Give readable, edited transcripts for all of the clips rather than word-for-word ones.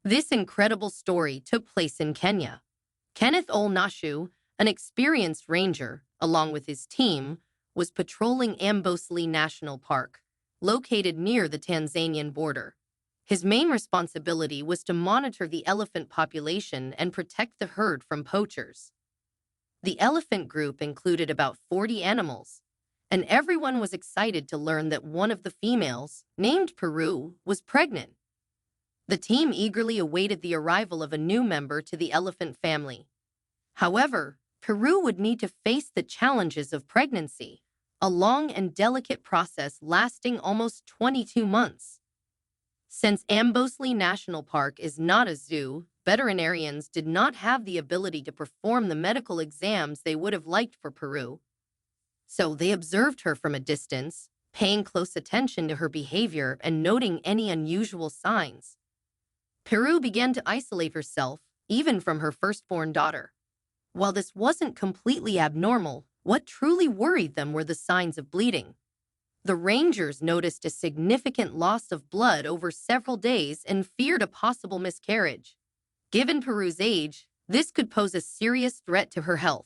This incredible story took place in Kenya. Kenneth Ol Nashu, an experienced ranger, along with his team, was patrolling Amboseli National Park, located near the Tanzanian border. His main responsibility was to monitor the elephant population and protect the herd from poachers. The elephant group included about 40 animals, and everyone was excited to learn that one of the females, named Peru, was pregnant. The team eagerly awaited the arrival of a new member to the elephant family. However, Peru would need to face the challenges of pregnancy, a long and delicate process lasting almost 22 months. Since Amboseli National Park is not a zoo, veterinarians did not have the ability to perform the medical exams they would have liked for Peru. So they observed her from a distance, paying close attention to her behavior and noting any unusual signs. Peru began to isolate herself, even from her firstborn daughter. While this wasn't completely abnormal, what truly worried them were the signs of bleeding. The rangers noticed a significant loss of blood over several days and feared a possible miscarriage. Given Peru's age, this could pose a serious threat to her health.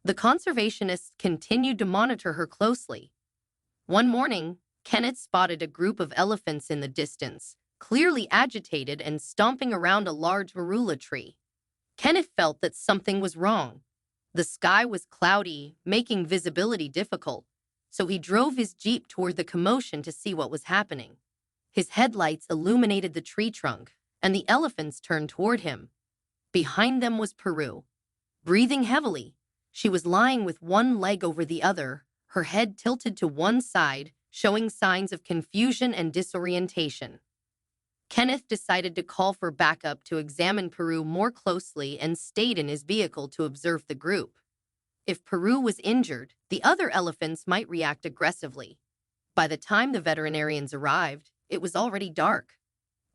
The conservationists continued to monitor her closely. One morning, Kenneth spotted a group of elephants in the distance, clearly agitated and stomping around a large marula tree. Kenneth felt that something was wrong. The sky was cloudy, making visibility difficult, so he drove his jeep toward the commotion to see what was happening. His headlights illuminated the tree trunk, and the elephants turned toward him. Behind them was Peru. Breathing heavily, she was lying with one leg over the other, her head tilted to one side, showing signs of confusion and disorientation. Kenneth decided to call for backup to examine Peru more closely and stayed in his vehicle to observe the group. If Peru was injured, the other elephants might react aggressively. By the time the veterinarians arrived, it was already dark.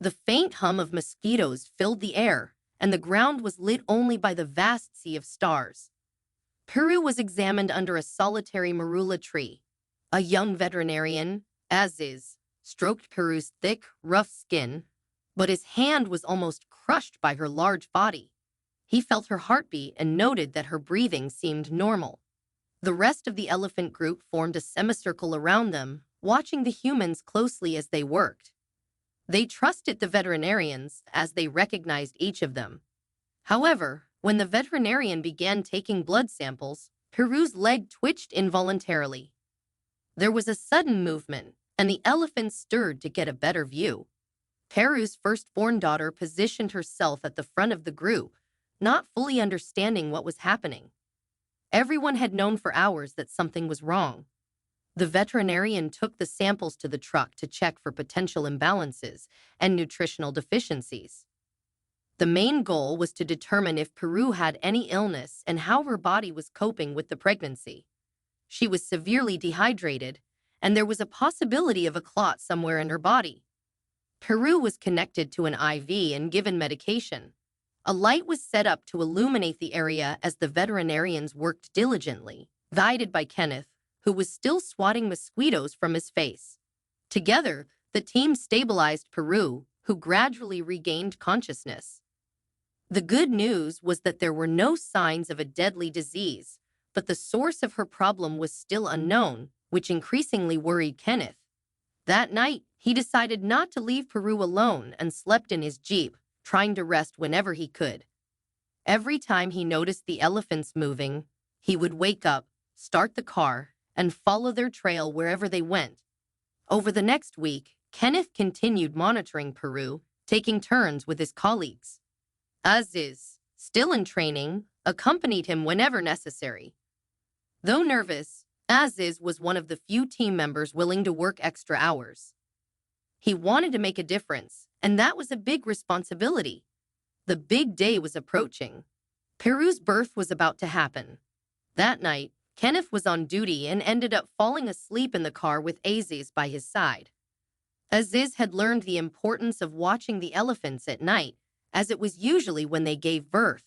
The faint hum of mosquitoes filled the air, and the ground was lit only by the vast sea of stars. Peru was examined under a solitary marula tree. A young veterinarian, Aziz, stroked Peru's thick, rough skin, but his hand was almost crushed by her large body. He felt her heartbeat and noted that her breathing seemed normal. The rest of the elephant group formed a semicircle around them, watching the humans closely as they worked. They trusted the veterinarians as they recognized each of them. However, when the veterinarian began taking blood samples, Peru's leg twitched involuntarily. There was a sudden movement, and the elephant stirred to get a better view. Peru's firstborn daughter positioned herself at the front of the group, not fully understanding what was happening. Everyone had known for hours that something was wrong. The veterinarian took the samples to the truck to check for potential imbalances and nutritional deficiencies. The main goal was to determine if Peru had any illness and how her body was coping with the pregnancy. She was severely dehydrated, and there was a possibility of a clot somewhere in her body. Peru was connected to an IV and given medication. A light was set up to illuminate the area as the veterinarians worked diligently, guided by Kenneth, who was still swatting mosquitoes from his face. Together, the team stabilized Peru, who gradually regained consciousness. The good news was that there were no signs of a deadly disease, but the source of her problem was still unknown, which increasingly worried Kenneth. That night, he decided not to leave Peru alone and slept in his jeep, trying to rest whenever he could. Every time he noticed the elephants moving, he would wake up, start the car, and follow their trail wherever they went. Over the next week, Kenneth continued monitoring Peru, taking turns with his colleagues. Aziz, still in training, accompanied him whenever necessary. Though nervous, Aziz was one of the few team members willing to work extra hours. He wanted to make a difference, and that was a big responsibility. The big day was approaching. Peru's birth was about to happen. That night, Kenneth was on duty and ended up falling asleep in the car with Aziz by his side. Aziz had learned the importance of watching the elephants at night, as it was usually when they gave birth.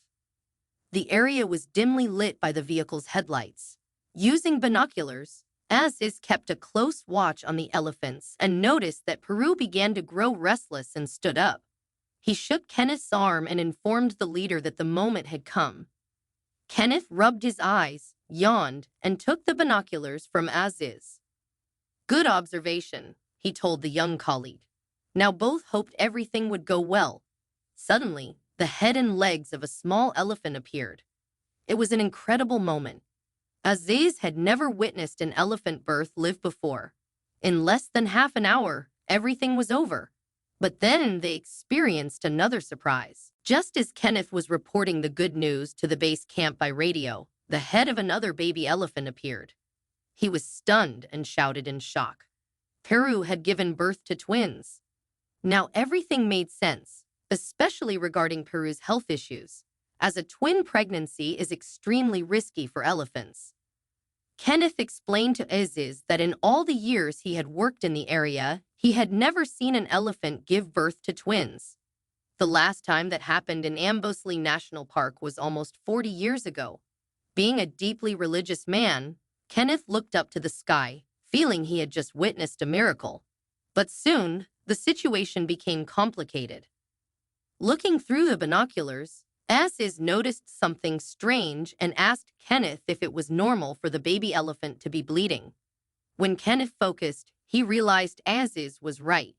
The area was dimly lit by the vehicle's headlights. Using binoculars, Aziz kept a close watch on the elephants and noticed that Peru began to grow restless and stood up. He shook Kenneth's arm and informed the leader that the moment had come. Kenneth rubbed his eyes, yawned, and took the binoculars from Aziz. Good observation, he told the young colleague. Now both hoped everything would go well. Suddenly, the head and legs of a small elephant appeared. It was an incredible moment. Aziz had never witnessed an elephant birth live before. In less than half an hour, everything was over. But then they experienced another surprise. Just as Kenneth was reporting the good news to the base camp by radio, the head of another baby elephant appeared. He was stunned and shouted in shock. Peru had given birth to twins. Now everything made sense, especially regarding Peru's health issues, as a twin pregnancy is extremely risky for elephants. Kenneth explained to Aziz that in all the years he had worked in the area, he had never seen an elephant give birth to twins. The last time that happened in Amboseli National Park was almost 40 years ago. Being a deeply religious man, Kenneth looked up to the sky, feeling he had just witnessed a miracle. But soon, the situation became complicated. Looking through the binoculars, Aziz noticed something strange and asked Kenneth if it was normal for the baby elephant to be bleeding. When Kenneth focused, he realized Aziz was right.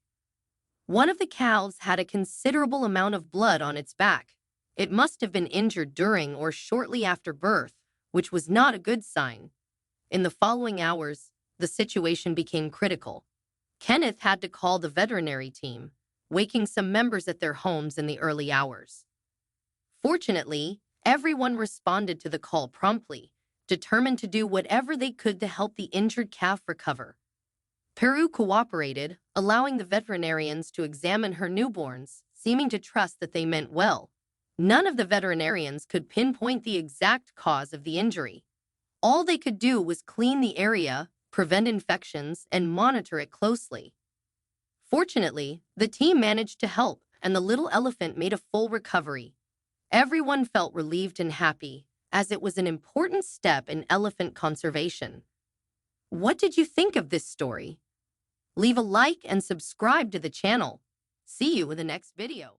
One of the cows had a considerable amount of blood on its back. It must have been injured during or shortly after birth, which was not a good sign. In the following hours, the situation became critical. Kenneth had to call the veterinary team, waking some members at their homes in the early hours. Fortunately, everyone responded to the call promptly, determined to do whatever they could to help the injured calf recover. Peru cooperated, allowing the veterinarians to examine her newborns, seeming to trust that they meant well. None of the veterinarians could pinpoint the exact cause of the injury. All they could do was clean the area, prevent infections, and monitor it closely. Fortunately, the team managed to help, and the little elephant made a full recovery. Everyone felt relieved and happy, as it was an important step in elephant conservation. What did you think of this story? Leave a like and subscribe to the channel. See you in the next video.